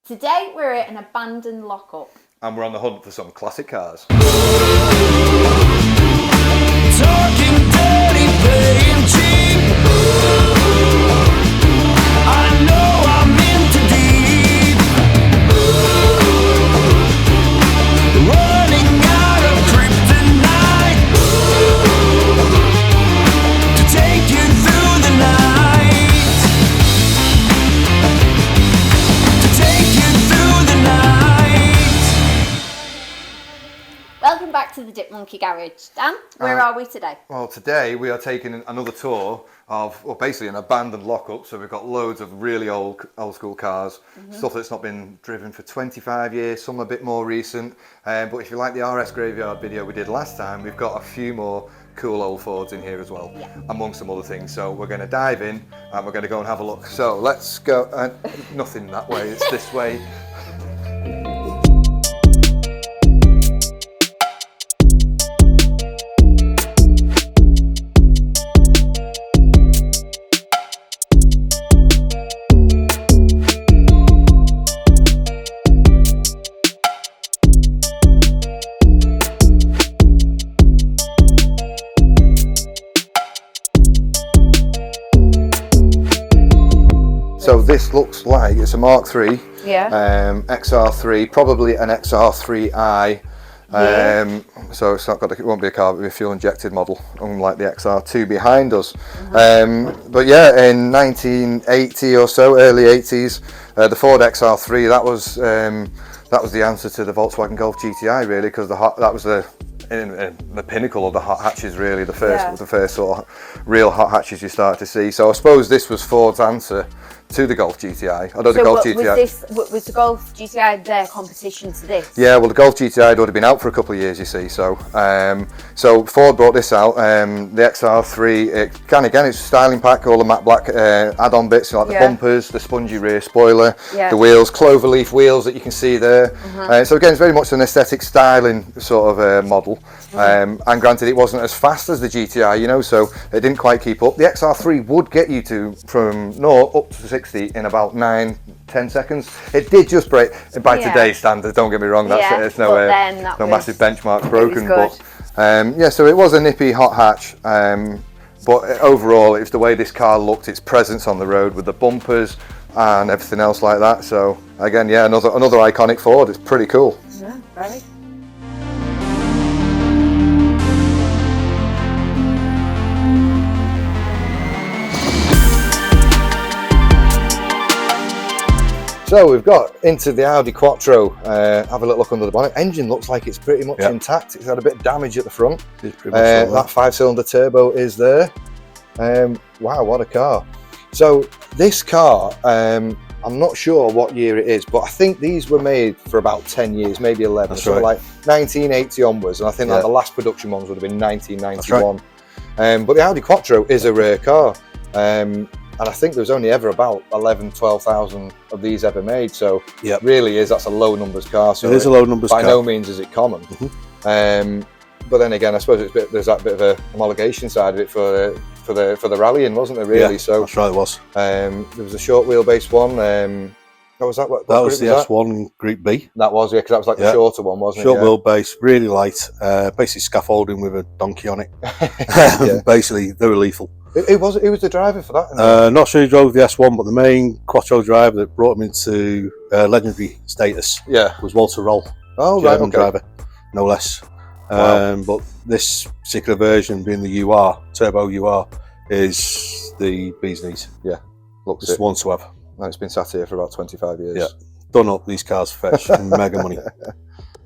Today we're at an abandoned lockup. And we're on the hunt for some classic cars. Talking dirty, playing cheap. I know I'm in too deep. Running out of kryptonite to take you through the night. To take you through the night. Welcome back to the Dip Monkey Garage. Dan, where are we today? Well, today we are taking another tour of, well, basically an abandoned lockup. So we've got loads of really old school cars, stuff that's not been driven for 25 years, some a bit more recent. But if you like the RS Graveyard video we did last time, we've got a few more cool old Fords in here as well, among some other things. So we're going to dive in and we're going to go and have a look. So let's go. Nothing that way, it's this way. So this looks like it's a Mark III, XR3, probably an XR3i. So it's not got, it won't be a car, it'll be a fuel injected model, unlike the XR2 behind us. But yeah, in 1980 or so, early 80s, the Ford XR3, that was the answer to the Volkswagen Golf GTI, really, because that was the pinnacle of the hot hatches, really, the first sort of real hot hatches you start to see. So I suppose this was Ford's answer to the Golf GTI. Although the Golf GTI was the Golf GTI their competition to this? Yeah, well, the Golf GTI would have been out for a couple of years, you see. So, so Ford brought this out. The XR3, it's styling pack, all the matte black add-on bits, like the bumpers, the spongy rear spoiler, the wheels, cloverleaf wheels that you can see there. So again, it's very much an aesthetic styling sort of model. And granted, it wasn't as fast as the GTI, you know, so it didn't quite keep up. The XR3 would get you from 0 up to 60 in about 9-10 seconds. It did just break by today's standards, don't get me wrong, there's no massive benchmarks broken, but yeah, so it was a nippy hot hatch, but overall it was the way this car looked, its presence on the road with the bumpers and everything else like that. So again, yeah, another iconic Ford. It's pretty cool. Yeah, very. So we've got into the Audi Quattro, have a little look under the bonnet. Engine looks like it's pretty much intact. It's had a bit of damage at the front. It's pretty much that 5-cylinder turbo is there. Wow, what a car. So this car, I'm not sure what year it is, but I think these were made for about 10 years, maybe 11. That's so right. Like 1980 onwards, and I think like the last production ones would have been 1991. Right. But the Audi Quattro is a rare car. And I think there was only ever about 12,000 of these ever made. So it really is, that's a low numbers car. So it is a low numbers car. By no means is it common. But then again, I suppose there's that bit of a homologation side of it for the rallying, wasn't there, really? Yeah, so that's right, it was. There was a short wheelbase one. What was that? What was the S1 Group B. That was, yeah, because that was like the shorter one, wasn't Short it? wheelbase, really light, basically scaffolding with a donkey on it. Basically, they were lethal. Who was the driver for that? Not sure who drove the S1, but the main Quattro driver that brought him into legendary status was Walter Roll. Oh, German right, okay. driver, no less. Wow. But this particular version, being the UR, Turbo UR, is the bee's knees. Yeah, looks it's the one to have. And it's been sat here for about 25 years. Yeah, done up, these cars fetch mega money.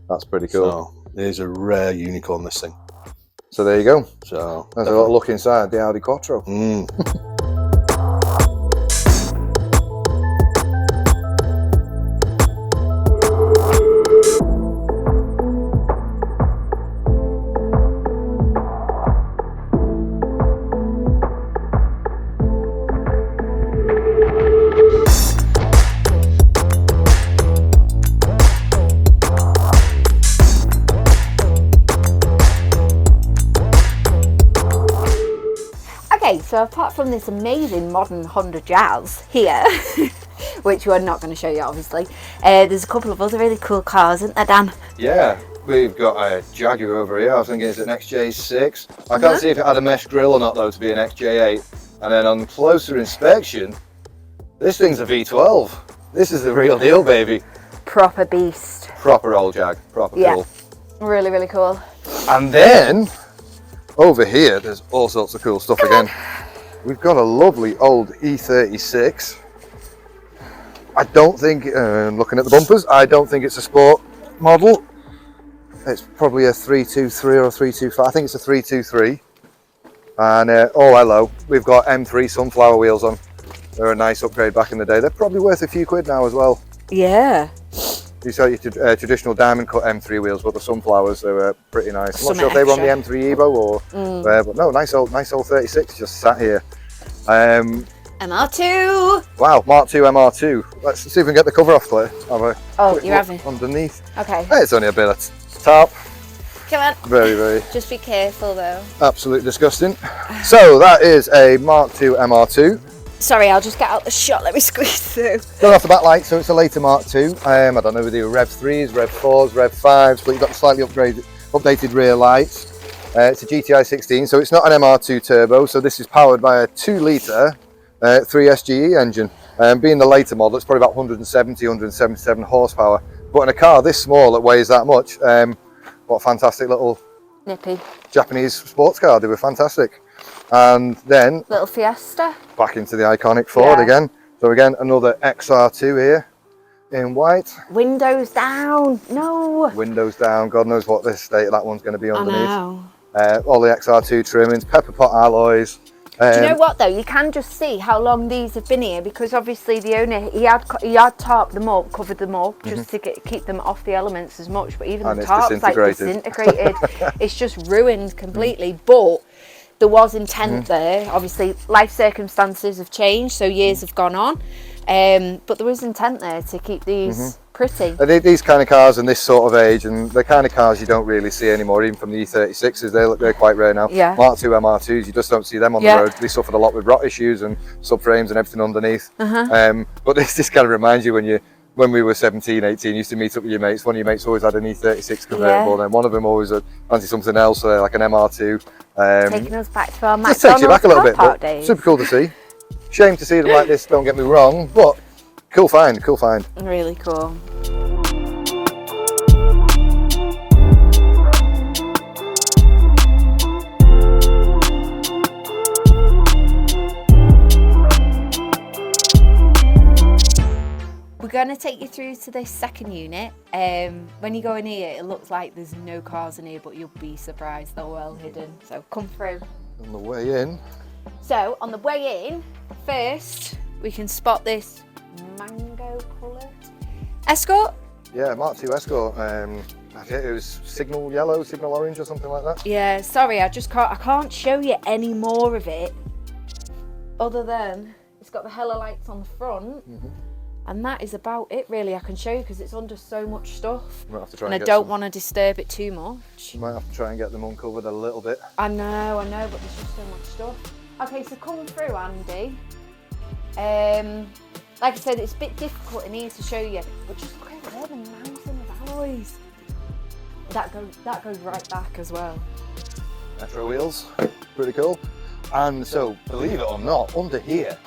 That's pretty cool. So, there's a rare unicorn, this thing. So there you go. So there's a little look inside the Audi Quattro. Okay, so apart from this amazing modern Honda Jazz here, which we're not going to show you, obviously. There's a couple of other really cool cars, isn't there, Dan? Yeah, we've got a Jaguar over here. I was thinking it's an XJ6. I can't see if it had a mesh grille or not, though, to be an XJ8. And then on closer inspection, this thing's a V12. This is the real deal, baby. Proper beast. Proper old Jag. Proper cool. Really, really cool. And then over here, there's all sorts of cool stuff again. We've got a lovely old E36. I don't think, looking at the bumpers, I don't think it's a sport model. It's probably a 323 or a 325. I think it's a 323. And oh hello, we've got M3 sunflower wheels on. They're a nice upgrade back in the day. They're probably worth a few quid now as well. Yeah. These are your traditional diamond cut M3 wheels, but the sunflowers, they were pretty nice. I'm not sure if they were on the M3 Evo or but no, nice old 36 just sat here. MR2. Wow, Mark II MR2. Let's see if we can get the cover off, Claire. You're having underneath. Okay. It's only a bit of top. Come on. Very, very. Just be careful though. Absolutely disgusting. So that is a Mark II MR2. Sorry, I'll just get out the shot. Let me squeeze through. Going off the back light, so it's a later Mark II. I don't know whether they were Rev 3s, Rev 4s, Rev 5s, but you've got the slightly updated rear lights. It's a GTI 16, so it's not an MR2 turbo, so this is powered by a 2-litre 3SGE engine. Being the later model, it's probably about 170, 177 horsepower. But in a car this small that weighs that much, what a fantastic little nippy Japanese sports car. They were fantastic. And then little Fiesta. Back into the iconic Ford again. So again, another XR2 here in white. Windows down. No. Windows down. God knows what this state of that one's going to be underneath. I know. All the XR2 trimmings, pepper pot alloys. Do you know what though? You can just see how long these have been here, because obviously the owner he had tarped them up, covered them up, just to keep them off the elements as much. But even the tarp's like disintegrated. It's just ruined completely. But there was intent there. Obviously, life circumstances have changed, so years have gone on. But there was intent there to keep these pretty. These kind of cars in this sort of age, and the kind of cars you don't really see anymore, even from the E36s, they're quite rare now. Yeah. Mark II MR2s, you just don't see them on the road. They suffered a lot with rot issues and subframes and everything underneath. But this kind of reminds you when we were 17, 18, used to meet up with your mates. One of your mates always had an E36 convertible, and one of them always fancied something else, like an MR2. Taking us back to our just takes you back a little bit, but days. super cool to see. Shame to see them like this, don't get me wrong, but cool find, cool find. Really cool. We're going to take you through to this second unit. When you go in here, it looks like there's no cars in here, but you'll be surprised, they're well hidden. So come through. On the way in. So on the way in, first we can spot this mango coloured Escort. Yeah, Mark II Escort. I think it was signal yellow, signal orange or something like that. Yeah, sorry, I can't show you any more of it, other than it's got the hella lights on the front. And that is about it really. I can show you because it's under so much stuff. You might have to try and and I don't want to disturb it too much. You might have to try and get them uncovered a little bit. I know, but there's just so much stuff. Okay, so come through, Andy. Like I said, it's a bit difficult in here to show you, but just look at there, the mountain of alloys. That goes right back as well. Metro wheels, pretty cool. And so, believe it or not, under here,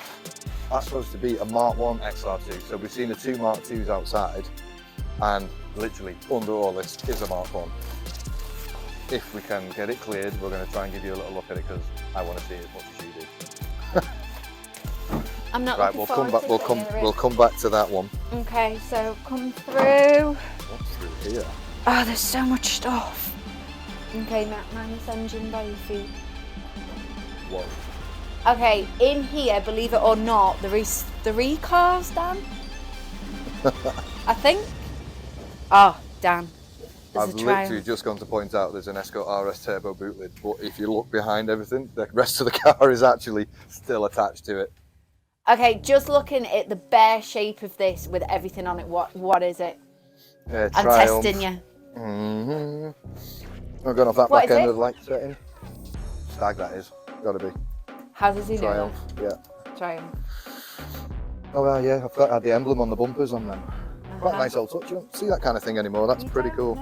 that's supposed to be a Mark I XR2. So we've seen the two Mark IIs outside, and literally under all this is a Mark I. If we can get it cleared, we're going to try and give you a little look at it because I want to see it as much as you do. I'm not right. We'll come back to that one. Okay, so come through. What's through here? Oh, there's so much stuff. Okay, mind this engine by your feet. Whoa. Okay, in here, believe it or not, there is 3 cars, Dan. I think. Oh, Dan. There's I've a literally just gone to point out there's an Escort RS Turbo bootleg, but if you look behind everything, the rest of the car is actually still attached to it. Okay, just looking at the bare shape of this with everything on it, what is it? Yeah, I'm Triumph. testing you. I'm going off that What back is end it? of the light setting. Stag that is, gotta be. How does he know Triumph, that? yeah. Triumph. Oh yeah, I forgot I had the emblem on the bumpers on them. Quite a nice old touch. You don't see that kind of thing anymore. That's pretty cool.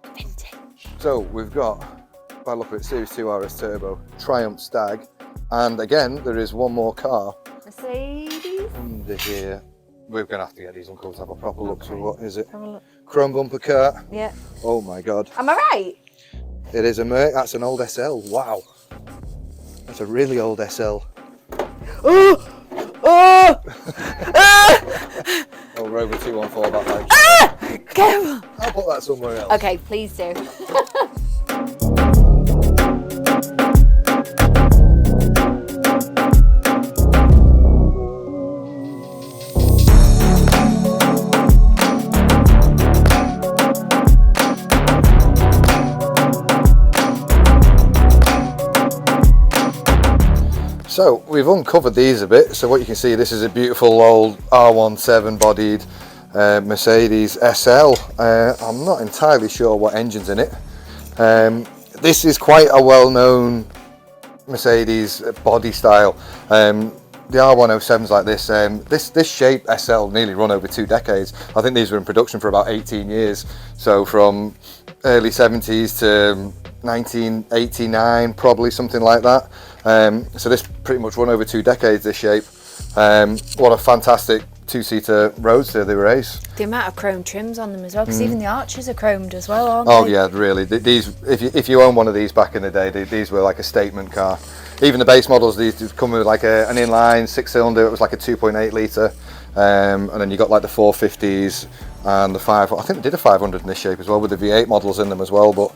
Vintage. So we've got, if I look at it, Series 2 RS Turbo, Triumph Stag, and again there is one more car. Mercedes. Under here. We're going to have to get these uncles to have a proper look. So what is it? Have a look. Chrome bumper car. Yeah. Oh my god. Am I right? It is a Merc. That's an old SL. Wow. That's a really old SL. Oh! Oh! Oh, Rover 214 back like. Ah! Careful. I'll put that somewhere else. Okay, please do. So we've uncovered these a bit. So what you can see, this is a beautiful old R17 bodied Mercedes SL. I'm not entirely sure what engine's in it. This is quite a well-known Mercedes body style. The R107s like this, this shape SL nearly run over 2 decades. I think these were in production for about 18 years. So from early 70s to 1989, probably something like that. So this pretty much run over 2 decades, this shape. What a fantastic 2-seater roadster, they were ace. The amount of chrome trims on them as well, because even the arches are chromed as well, aren't Oh they? yeah, really. These, if you own one of these back in the day, these were like a statement car. Even the base models, these come with like an inline 6-cylinder. It was like a 2.8 litre, and then you got like the 450s and the 5. I think they did a 500 in this shape as well, with the V8 models in them as well. But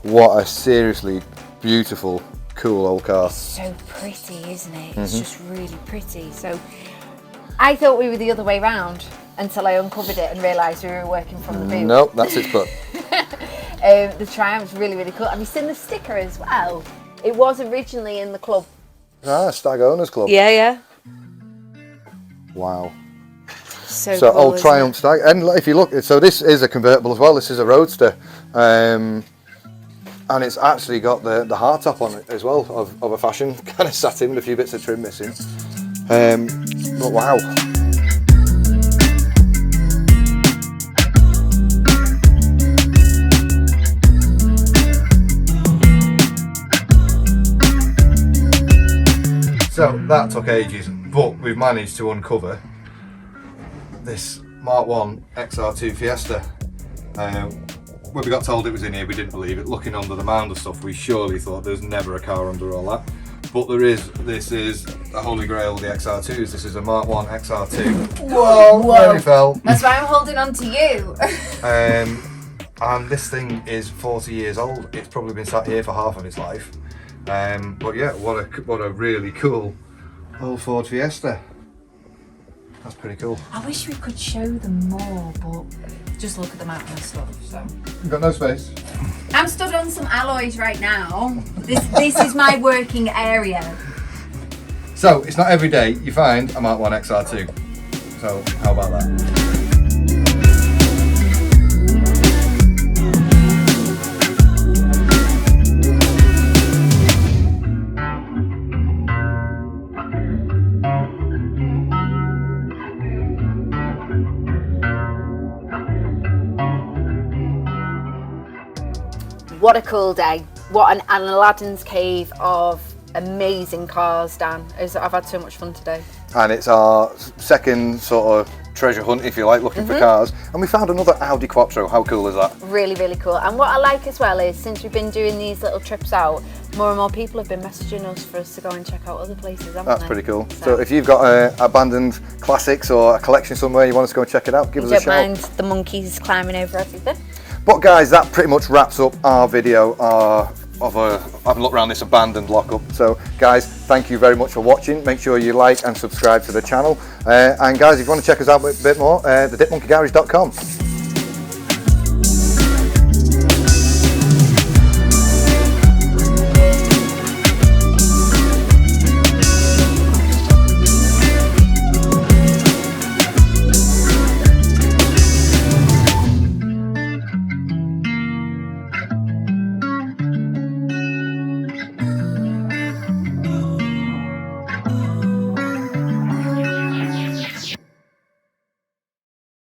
what a seriously beautiful, cool old car. So pretty, isn't it? It's just really pretty. So I thought we were the other way round until I uncovered it and realised we were working from the boot. Nope, that's its butt. The Triumph's really, really cool. Have you seen the sticker as well? It was originally in the club. Ah, Stag Owners Club. Yeah, yeah. Wow. So So cool, old isn't Triumph Stag, and if you look, so this is a convertible as well. This is a roadster, and it's actually got the hardtop on it as well, of a fashion, kind of sat in with a few bits of trim missing. But wow. So that took ages, but we've managed to uncover this Mark 1 XR2 Fiesta. When we got told it was in here, we didn't believe it. Looking under the mound of stuff, we surely thought there's never a car under all that. But there is. This is the holy grail of the XR2s. This is a Mark 1 XR2. Whoa! Where he fell. That's why I'm holding on to you. And this thing is 40 years old. It's probably been sat here for half of its life. But yeah, what a really cool old Ford Fiesta. That's pretty cool. I wish we could show them more, but just look at the map and stuff. So You've got no space. I'm stood on some alloys right now. This is my working area. So it's not every day you find a Mark 1 XR2. So how about that? What a cool day. What an Aladdin's cave of amazing cars, Dan. I've had so much fun today. And it's our second sort of treasure hunt, if you like, looking for cars. And we found another Audi Quattro. How cool is that? Really, really cool. And what I like as well is, since we've been doing these little trips out, more and more people have been messaging us for us to go and check out other places, haven't That's they? pretty cool. So if you've got abandoned classics or a collection somewhere you want us to go and check it out, give us a shout. Don't mind the monkeys climbing over everything. But guys, that pretty much wraps up our video of having a look around this abandoned lockup. So guys, thank you very much for watching. Make sure you like and subscribe to the channel. And guys, if you want to check us out a bit more, thedipmonkeygarage.com.